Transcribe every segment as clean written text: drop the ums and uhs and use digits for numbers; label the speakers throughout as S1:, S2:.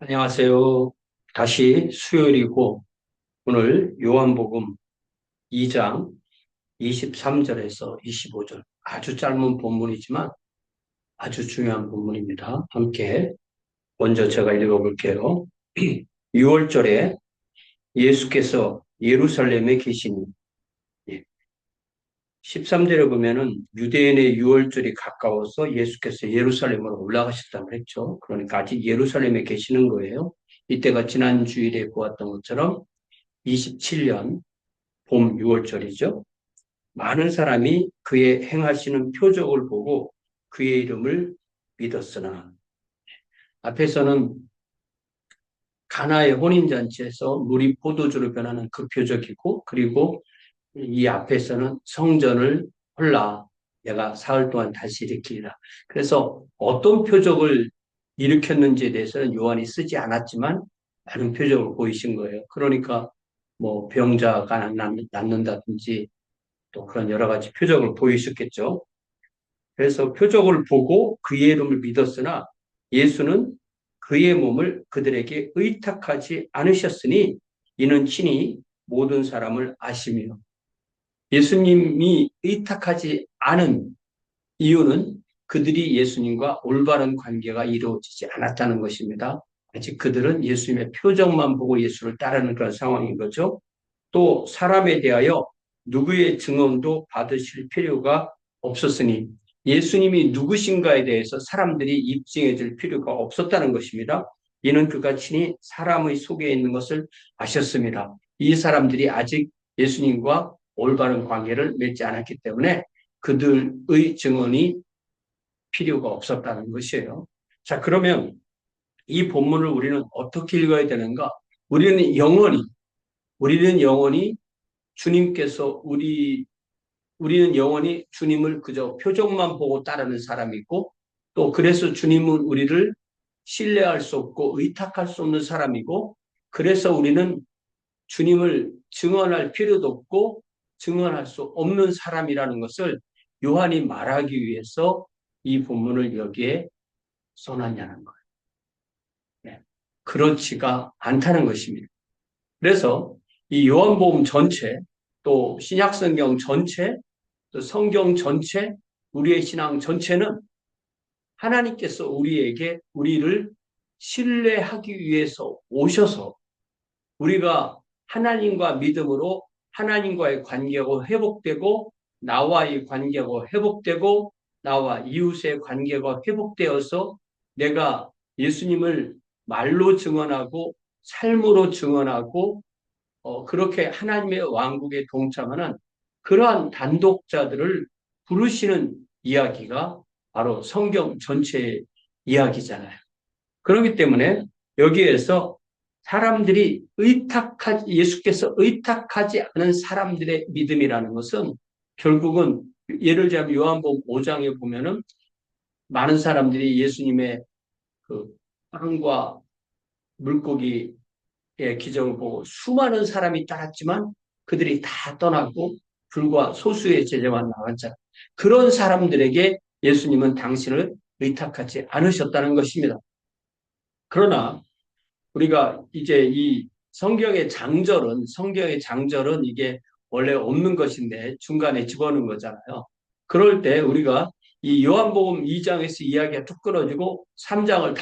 S1: 안녕하세요. 다시 수요일이고 오늘 요한복음 2장 23절에서 25절 아주 짧은 본문이지만 아주 중요한 본문입니다. 함께 먼저 제가 읽어볼게요. 6월절에 예수께서 예루살렘에 계시니 13절에 보면은 유대인의 6월절이 가까워서 예수께서 예루살렘으로 올라가셨다고 했죠. 그러니까 아직 예루살렘에 계시는 거예요. 이때가 지난 주일에 보았던 것처럼 27년 봄 6월절이죠. 많은 사람이 그의 행하시는 표적을 보고 그의 이름을 믿었으나 앞에서는 가나의 혼인잔치에서 물이 포도주로 변하는 그 표적이고 그리고 이 앞에서는 성전을 헐라 내가 사흘 동안 다시 일으키리라. 그래서 어떤 표적을 일으켰는지에 대해서는 요한이 쓰지 않았지만 많은 표적을 보이신 거예요. 그러니까 뭐 병자가 낫는다든지 또 그런 여러 가지 표적을 보이셨겠죠. 그래서 표적을 보고 그의 이름을 믿었으나 예수는 그의 몸을 그들에게 의탁하지 않으셨으니 이는 친히 모든 사람을 아시며 예수님이 의탁하지 않은 이유는 그들이 예수님과 올바른 관계가 이루어지지 않았다는 것입니다. 아직 그들은 예수님의 표정만 보고 예수를 따르는 그런 상황인 거죠. 또 사람에 대하여 누구의 증언도 받으실 필요가 없었으니 예수님이 누구신가에 대해서 사람들이 입증해 줄 필요가 없었다는 것입니다. 이는 그가 친히 사람의 속에 있는 것을 아셨습니다. 이 사람들이 아직 예수님과 올바른 관계를 맺지 않았기 때문에 그들의 증언이 필요가 없었다는 것이에요. 자, 그러면 이 본문을 우리는 어떻게 읽어야 되는가? 우리는 영원히 주님께서 우리는 영원히 주님을 그저 표정만 보고 따르는 사람이고 또 그래서 주님은 우리를 신뢰할 수 없고 의탁할 수 없는 사람이고 그래서 우리는 주님을 증언할 필요도 없고 증언할 수 없는 사람이라는 것을 요한이 말하기 위해서 이 본문을 여기에 써놨냐는 거예요. 네. 그렇지가 않다는 것입니다. 그래서 이 요한복음 전체 또 신약성경 전체 또 성경 전체 우리의 신앙 전체는 하나님께서 우리를 신뢰하기 위해서 오셔서 우리가 하나님과 믿음으로 하나님과의 관계가 회복되고 나와의 관계가 회복되고 나와 이웃의 관계가 회복되어서 내가 예수님을 말로 증언하고 삶으로 증언하고 그렇게 하나님의 왕국에 동참하는 그러한 단독자들을 부르시는 이야기가 바로 성경 전체의 이야기잖아요. 그렇기 때문에 여기에서 예수께서 의탁하지 않은 사람들의 믿음이라는 것은 결국은 예를 들면 요한복음 5장에 보면은 많은 사람들이 예수님의 그 빵과 물고기의 기적을 보고 수많은 사람이 따랐지만 그들이 다 떠났고 불과 소수의 제자만 나왔잖아요. 그런 사람들에게 예수님은 당신을 의탁하지 않으셨다는 것입니다. 그러나 우리가 이제 이 성경의 장절은 이게 원래 없는 것인데 중간에 집어넣은 거잖아요. 그럴 때 우리가 이 요한복음 2장에서 이야기가 뚝 끊어지고 3장을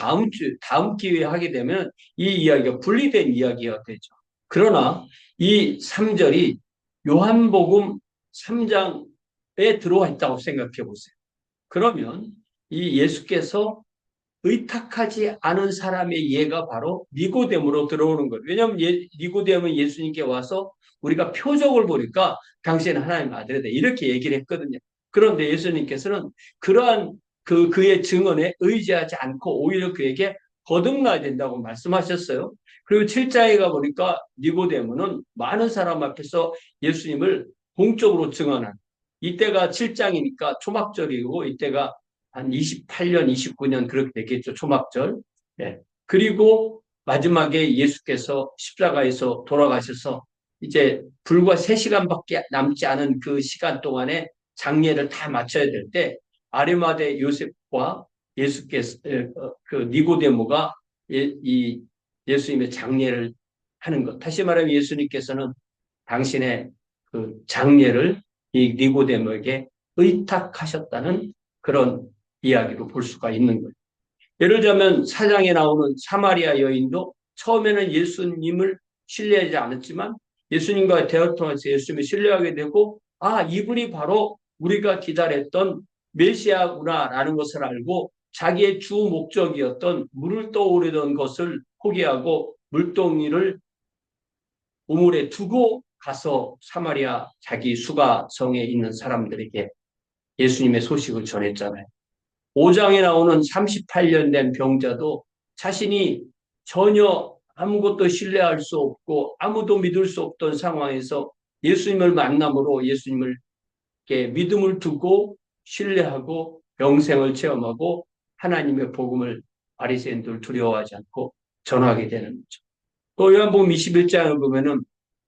S1: 다음 기회에 하게 되면 이 이야기가 분리된 이야기가 되죠. 그러나 이 3절이 요한복음 3장에 들어와 있다고 생각해 보세요. 그러면 이 예수께서 의탁하지 않은 사람의 예가 바로 니고데모로 들어오는 거예요. 왜냐하면 니고데모는 예수님께 와서 우리가 표적을 보니까 당신은 하나님 아들이다 이렇게 얘기를 했거든요. 그런데 예수님께서는 그러한 그의 증언에 의지하지 않고 오히려 그에게 거듭나야 된다고 말씀하셨어요. 그리고 7장에 가보니까 니고데모는 많은 사람 앞에서 예수님을 공적으로 증언한 이때가 7장이니까 초막절이고 이때가 한 28년, 29년 그렇게 되겠죠. 초막절. 예. 그리고 마지막에 예수께서 십자가에서 돌아가셔서 이제 불과 3시간밖에 남지 않은 그 시간 동안에 장례를 다 마쳐야 될 때 아리마대 요셉과 예수께서 그 니고데모가 이 예수님의 장례를 하는 것. 다시 말하면 예수님께서는 당신의 그 장례를 이 니고데모에게 의탁하셨다는 그런 이야기로 볼 수가 있는 거예요. 예를 들자면 사장에 나오는 사마리아 여인도 처음에는 예수님을 신뢰하지 않았지만 예수님과 대화 통해서 예수님을 신뢰하게 되고 이분이 바로 우리가 기다렸던 메시아구나라는 것을 알고 자기의 주 목적이었던 물을 떠오르던 것을 포기하고 물동이를 우물에 두고 가서 사마리아 자기 수가성에 있는 사람들에게 예수님의 소식을 전했잖아요. 5장에 나오는 38년 된 병자도 자신이 전혀 아무것도 신뢰할 수 없고 아무도 믿을 수 없던 상황에서 예수님을 만남으로 예수님을 믿음을 두고 신뢰하고 영생을 체험하고 하나님의 복음을 바리새인들 두려워하지 않고 전하게 되는 거죠. 또 요한복음 21장을 보면은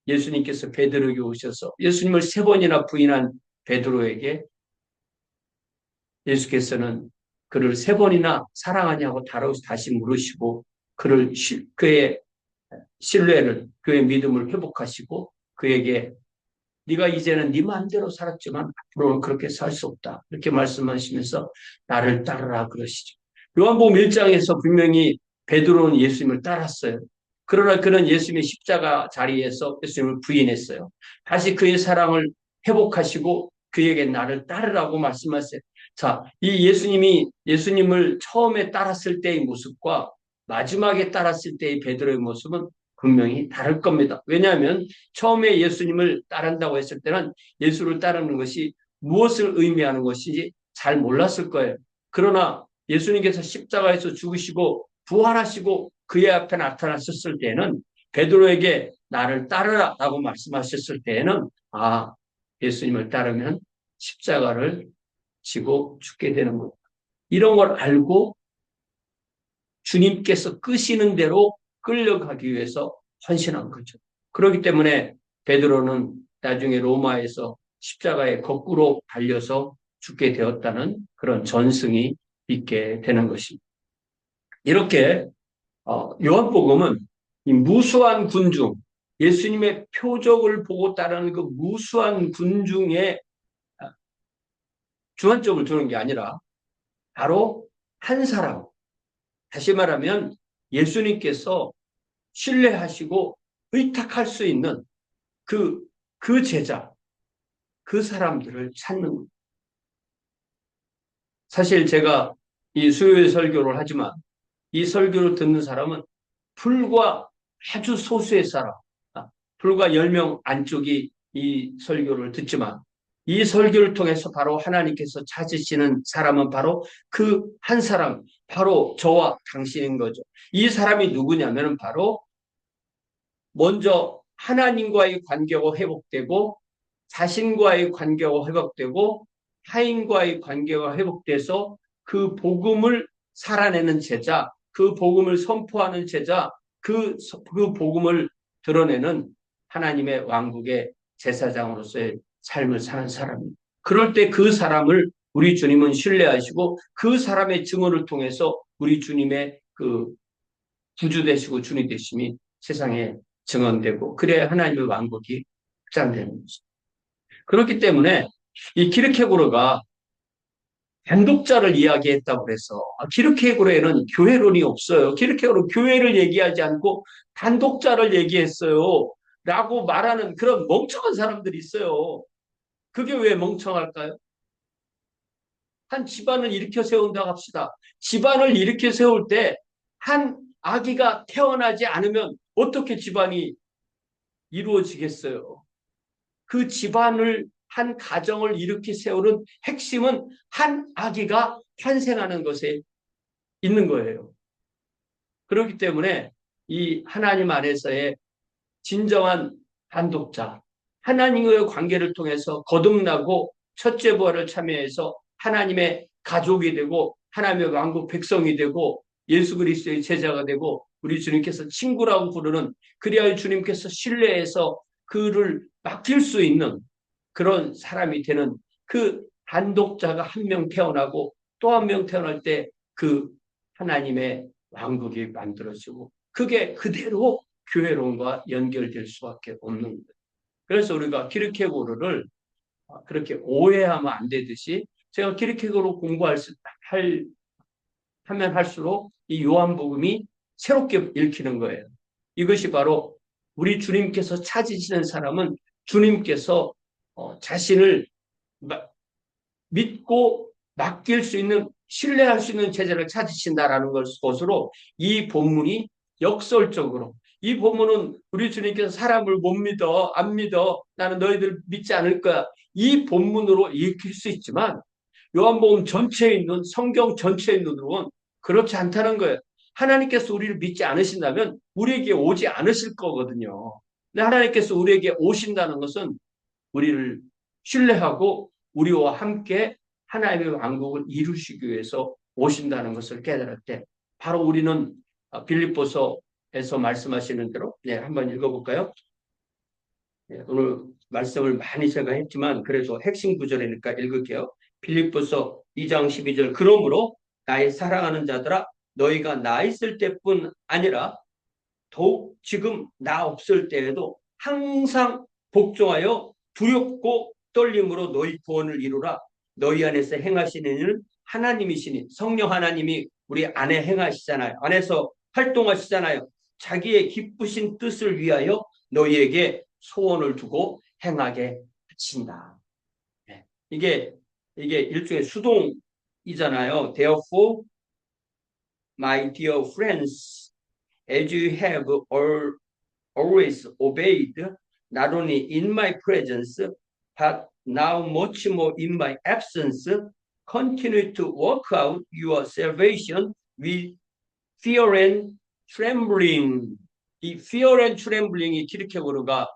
S1: 예수님께서 베드로에게 오셔서 예수님을 3번이나 부인한 베드로에게 예수께서는 그를 3번이나 사랑하냐고 다시 물으시고 그의 신뢰를, 그의 믿음을 회복하시고 그에게 네가 이제는 네 마음대로 살았지만 앞으로는 그렇게 살 수 없다. 이렇게 말씀하시면서 나를 따르라 그러시죠. 요한복음 1장에서 분명히 베드로는 예수님을 따랐어요. 그러나 그는 예수님의 십자가 자리에서 예수님을 부인했어요. 다시 그의 사랑을 회복하시고 그에게 나를 따르라고 말씀하세요. 자, 이 예수님을 처음에 따랐을 때의 모습과 마지막에 따랐을 때의 베드로의 모습은 분명히 다를 겁니다. 왜냐하면 처음에 예수님을 따른다고 했을 때는 예수를 따르는 것이 무엇을 의미하는 것인지 잘 몰랐을 거예요. 그러나 예수님께서 십자가에서 죽으시고 부활하시고 그의 앞에 나타나셨을 때는 베드로에게 나를 따르라 라고 말씀하셨을 때에는 예수님을 따르면 십자가를 지고 죽게 되는 것. 이런 걸 알고 주님께서 끄시는 대로 끌려가기 위해서 헌신한 거죠. 그렇기 때문에 베드로는 나중에 로마에서 십자가에 거꾸로 달려서 죽게 되었다는 그런 전승이 있게 되는 것입니다. 이렇게 요한복음은 이 무수한 군중, 예수님의 표적을 보고 따르는 그 무수한 군중에 주안점을 두는 게 아니라 바로 한 사람, 다시 말하면 예수님께서 신뢰하시고 의탁할 수 있는 그 제자, 그 사람들을 찾는 거예요. 사실 제가 이 수요일 설교를 하지만 이 설교를 듣는 사람은 불과 아주 소수의 사람, 불과 10명 안쪽이 이 설교를 듣지만 이 설교를 통해서 바로 하나님께서 찾으시는 사람은 바로 그 한 사람, 바로 저와 당신인 거죠. 이 사람이 누구냐면 바로 먼저 하나님과의 관계가 회복되고 자신과의 관계가 회복되고 타인과의 관계가 회복돼서 그 복음을 살아내는 제자, 그 복음을 선포하는 제자, 그 복음을 드러내는 하나님의 왕국의 제사장으로서의 삶을 사는 사람입니다. 그럴 때 그 사람을 우리 주님은 신뢰하시고 그 사람의 증언을 통해서 우리 주님의 그 구주 되시고 주님 되심이 세상에 증언되고 그래야 하나님의 왕국이 확장되는 거죠. 그렇기 때문에 이 키르케고르가 단독자를 이야기했다고 해서 키르케고르에는 교회론이 없어요. 키르케고르 교회를 얘기하지 않고 단독자를 얘기했어요. 라고 말하는 그런 멍청한 사람들이 있어요. 그게 왜 멍청할까요? 한 집안을 일으켜 세운다고 합시다. 집안을 일으켜 세울 때 한 아기가 태어나지 않으면 어떻게 집안이 이루어지겠어요? 그 집안을 한 가정을 일으켜 세우는 핵심은 한 아기가 탄생하는 것에 있는 거예요. 그렇기 때문에 이 하나님 안에서의 진정한 단독자, 하나님과의 관계를 통해서 거듭나고 첫째 부활을 참여해서 하나님의 가족이 되고 하나님의 왕국 백성이 되고 예수 그리스도의 제자가 되고 우리 주님께서 친구라고 부르는 그리하여 주님께서 신뢰해서 그를 맡길 수 있는 그런 사람이 되는 그 단독자가 한 명 태어나고 또 한 명 태어날 때 그 하나님의 왕국이 만들어지고 그게 그대로 교회론과 연결될 수밖에 없는 거예요. 그래서 우리가 키르케고르를 그렇게 오해하면 안 되듯이 제가 키르케고르 하면 할수록 이 요한복음이 새롭게 읽히는 거예요. 이것이 바로 우리 주님께서 찾으시는 사람은 주님께서 자신을 믿고 맡길 수 있는, 신뢰할 수 있는 제자를 찾으신다라는 것으로 이 본문이 역설적으로, 이 본문은 우리 주님께서 사람을 못 믿어, 안 믿어, 나는 너희들 믿지 않을 거야, 이 본문으로 읽힐 수 있지만 요한복음 전체에 있는, 성경 전체에 있는 눈으로는 그렇지 않다는 거예요. 하나님께서 우리를 믿지 않으신다면 우리에게 오지 않으실 거거든요. 근데 하나님께서 우리에게 오신다는 것은 우리를 신뢰하고 우리와 함께 하나님의 왕국을 이루시기 위해서 오신다는 것을 깨달을 때 바로 우리는 빌립보서에서 말씀하시는 대로 한번 읽어볼까요? 오늘 말씀을 많이 제가 했지만 그래도 핵심 구절이니까 읽을게요. 빌립보서 2장 12절 그러므로 나의 사랑하는 자들아 너희가 나 있을 때뿐 아니라 더욱 지금 나 없을 때에도 항상 복종하여 두렵고 떨림으로 너희 구원을 이루라. 너희 안에서 행하시는 일은 하나님이시니, 성령 하나님이 우리 안에 행하시잖아요. 안에서 활동하시잖아요. 자기의 기쁘신 뜻을 위하여 너희에게 소원을 두고 행하게 하신다. 이게 일종의 수동이잖아요. Therefore, my dear friends, as you have always obeyed, not only in my presence, but now much more in my absence, continue to work out your salvation with fear and trembling. 이 fear and trembling이 키르케고르가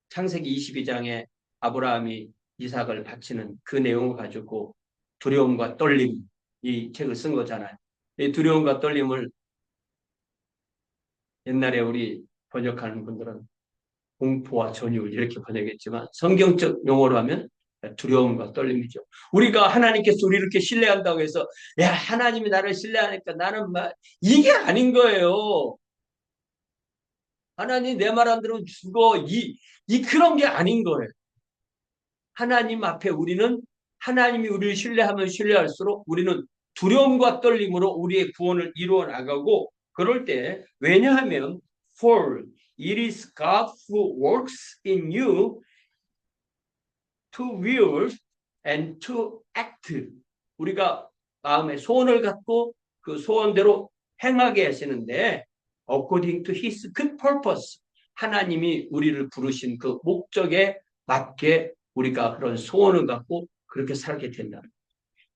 S1: 창세기 22장에 아브라함이 이삭을 바치는 그 내용을 가지고 두려움과 떨림, 이 책을 쓴 거잖아요. 이 두려움과 떨림을 옛날에 우리 번역하는 분들은 공포와 전율 이렇게 번역했지만 성경적 용어로 하면 두려움과 떨림이죠. 우리가 하나님께서 우리를 이렇게 신뢰한다고 해서 야 하나님이 나를 신뢰하니까 나는 이게 아닌 거예요. 하나님 내 말 안 들으면 죽어. 그런 게 아닌 거예요. 하나님 앞에 우리는 하나님이 우리를 신뢰하면 신뢰할수록 우리는 두려움과 떨림으로 우리의 구원을 이루어 나가고 그럴 때 왜냐하면 for it is God who works in you to will and to act. 우리가 마음에 소원을 갖고 그 소원대로 행하게 하시는데 according to his good purpose. 하나님이 우리를 부르신 그 목적에 맞게 우리가 그런 소원을 갖고 그렇게 살게 된다.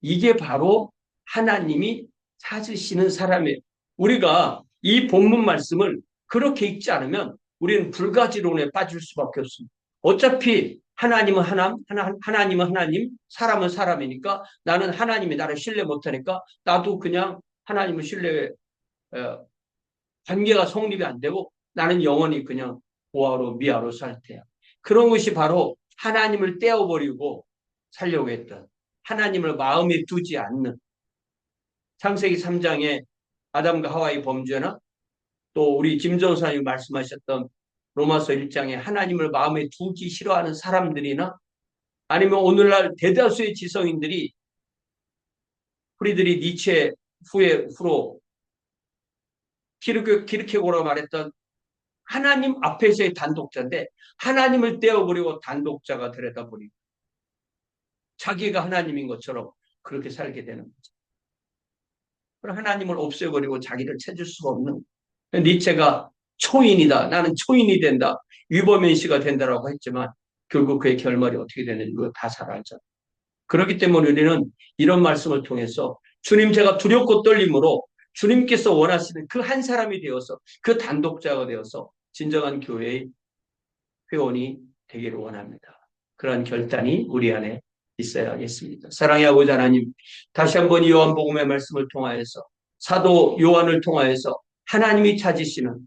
S1: 이게 바로 하나님이 찾으시는 사람이에요. 우리가 이 본문 말씀을 그렇게 읽지 않으면 우리는 불가지론에 빠질 수밖에 없습니다. 어차피 하나님은 하나님은 하나님, 사람은 사람이니까 나는 하나님이 나를 신뢰 못하니까 나도 그냥 하나님을 신뢰 관계가 성립이 안 되고 나는 영원히 그냥 고아로 미아로 살 테야. 그런 것이 바로 하나님을 떼어버리고 살려고 했던 하나님을 마음에 두지 않는 창세기 3장에 아담과 하와의 범죄나 또 우리 김전사님이 말씀하셨던 로마서 1장에 하나님을 마음에 두기 싫어하는 사람들이나 아니면 오늘날 대다수의 지성인들이 프리드리 니체 후로 키르케고르가 말했던 하나님 앞에서의 단독자인데 하나님을 떼어버리고 단독자가 되려다보니 자기가 하나님인 것처럼 그렇게 살게 되는 거죠. 그럼 하나님을 없애버리고 자기를 찾을 수가 없는 니체가 초인이다. 나는 초인이 된다. 위법면시가 된다라고 했지만 결국 그의 결말이 어떻게 되는지 이거 다 잘 알죠. 그렇기 때문에 우리는 이런 말씀을 통해서 주님 제가 두렵고 떨림으로 주님께서 원하시는 그 한 사람이 되어서 그 단독자가 되어서 진정한 교회의 회원이 되기를 원합니다. 그러한 결단이 우리 안에 있어야겠습니다. 사랑의 아버지 하나님, 다시 한번 이 요한복음의 말씀을 통하여서 사도 요한을 통하여서 하나님이 찾으시는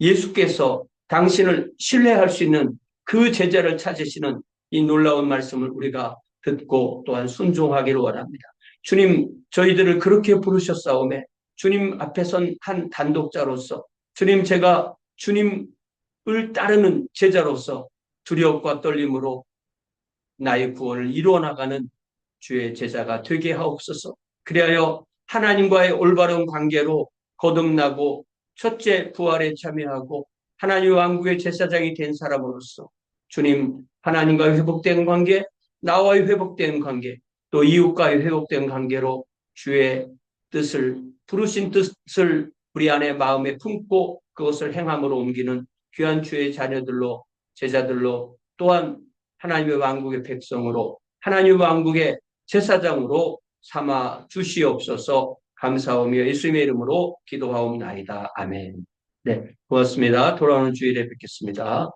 S1: 예수께서 당신을 신뢰할 수 있는 그 제자를 찾으시는 이 놀라운 말씀을 우리가 듣고 또한 순종하기를 원합니다. 주님, 저희들을 그렇게 부르셨사오매 주님 앞에 선 한 단독자로서 주님, 제가 주님을 따르는 제자로서 두려움과 떨림으로 나의 구원을 이루어 나가는 주의 제자가 되게 하옵소서. 그리하여 하나님과의 올바른 관계로 거듭나고 첫째 부활에 참여하고 하나님 왕국의 제사장이 된 사람으로서 주님, 하나님과의 회복된 관계, 나와의 회복된 관계, 또 이웃과의 회복된 관계로 주의 뜻을, 부르신 뜻을 우리 안에 마음에 품고 그것을 행함으로 옮기는 귀한 주의 자녀들로, 제자들로, 또한 하나님의 왕국의 백성으로, 하나님의 왕국의 제사장으로 삼아 주시옵소서. 감사하며 예수님의 이름으로 기도하옵나이다. 아멘. 네, 고맙습니다. 돌아오는 주일에 뵙겠습니다.